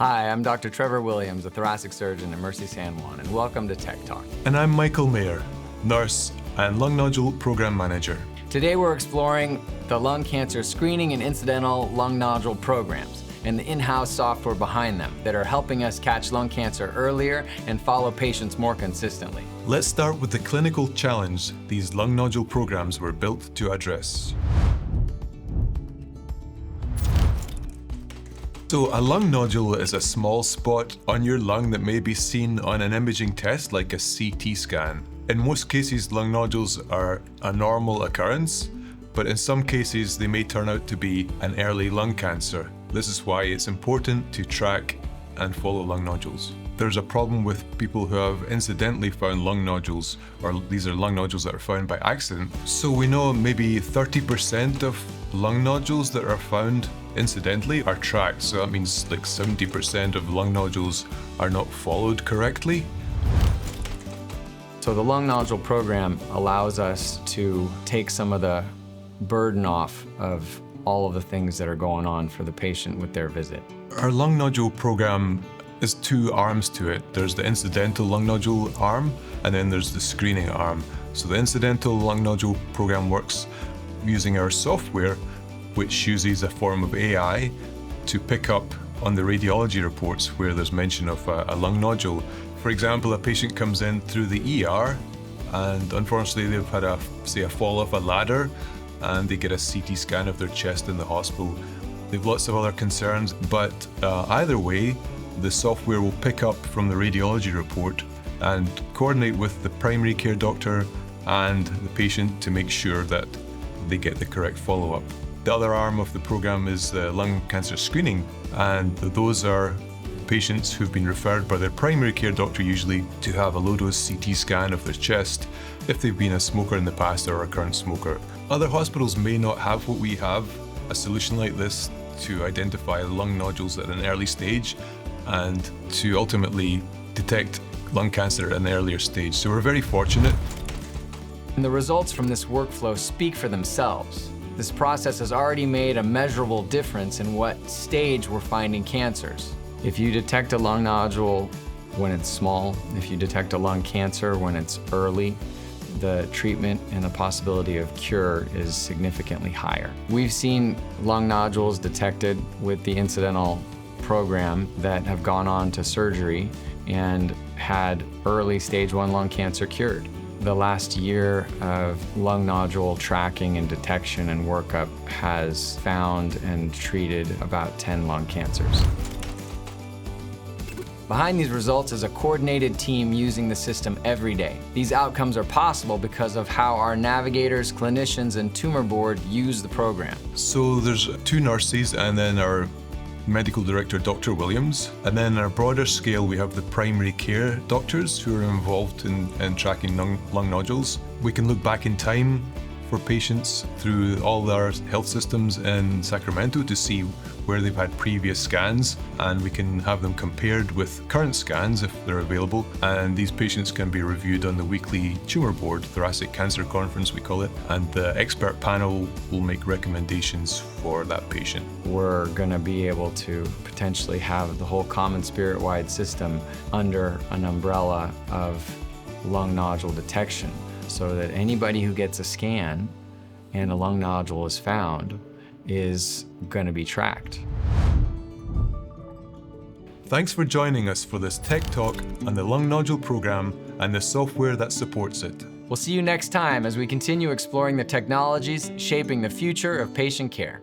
Hi, I'm Dr. Trevor Williams, a thoracic surgeon at Mercy San Juan, and welcome to Tech Talk. And I'm Michael Mair, nurse and lung nodule program manager. Today we're exploring the lung cancer screening and incidental lung nodule programs and the in-house software behind them that are helping us catch lung cancer earlier and follow patients more consistently. Let's start with the clinical challenge these lung nodule programs were built to address. So a lung nodule is a small spot on your lung that may be seen on an imaging test like a CT scan. In most cases, lung nodules are a normal occurrence, but in some cases they may turn out to be an early lung cancer. This is why it's important to track and follow lung nodules. There's a problem with people who have incidentally found lung nodules, or these are lung nodules that are found by accident. So we know maybe 30% of lung nodules that are found incidentally are tracked. So that means like 70% of lung nodules are not followed correctly. So the lung nodule program allows us to take some of the burden off of all of the things that are going on for the patient with their visit. Our lung nodule program is two arms to it. There's the incidental lung nodule arm, and then there's the screening arm. So the incidental lung nodule program works using our software, which uses a form of AI to pick up on the radiology reports where there's mention of a lung nodule. For example, a patient comes in through the ER, and unfortunately they've had a fall off a ladder, and they get a CT scan of their chest in the hospital. They've lots of other concerns, but either way, the software will pick up from the radiology report and coordinate with the primary care doctor and the patient to make sure that they get the correct follow-up. The other arm of the program is lung cancer screening, and those are patients who've been referred by their primary care doctor usually to have a low-dose CT scan of their chest if they've been a smoker in the past or a current smoker. Other hospitals may not have what we have, a solution like this to identify lung nodules at an early stage and to ultimately detect lung cancer at an earlier stage. So we're very fortunate. And the results from this workflow speak for themselves. This process has already made a measurable difference in what stage we're finding cancers. If you detect a lung nodule when it's small, if you detect a lung cancer when it's early, the treatment and the possibility of cure is significantly higher. We've seen lung nodules detected with the incidental program that have gone on to surgery and had early stage 1 lung cancer cured. The last year of lung nodule tracking and detection and workup has found and treated about 10 lung cancers. Behind these results is a coordinated team using the system every day. These outcomes are possible because of how our navigators, clinicians, and tumor board use the program. So there's two nurses and then our medical director, Dr. Williams. And then on a broader scale, we have the primary care doctors who are involved in tracking lung nodules. We can look back in time for patients through all our health systems in Sacramento to see where they've had previous scans, and we can have them compared with current scans if they're available, and these patients can be reviewed on the weekly tumor board, thoracic cancer conference we call it, and the expert panel will make recommendations for that patient. We're going to be able to potentially have the whole common spirit-wide system under an umbrella of lung nodule detection, so that anybody who gets a scan and a lung nodule is found is going to be tracked. Thanks for joining us for this Tech Talk on the lung nodule program and the software that supports it. We'll see you next time as we continue exploring the technologies shaping the future of patient care.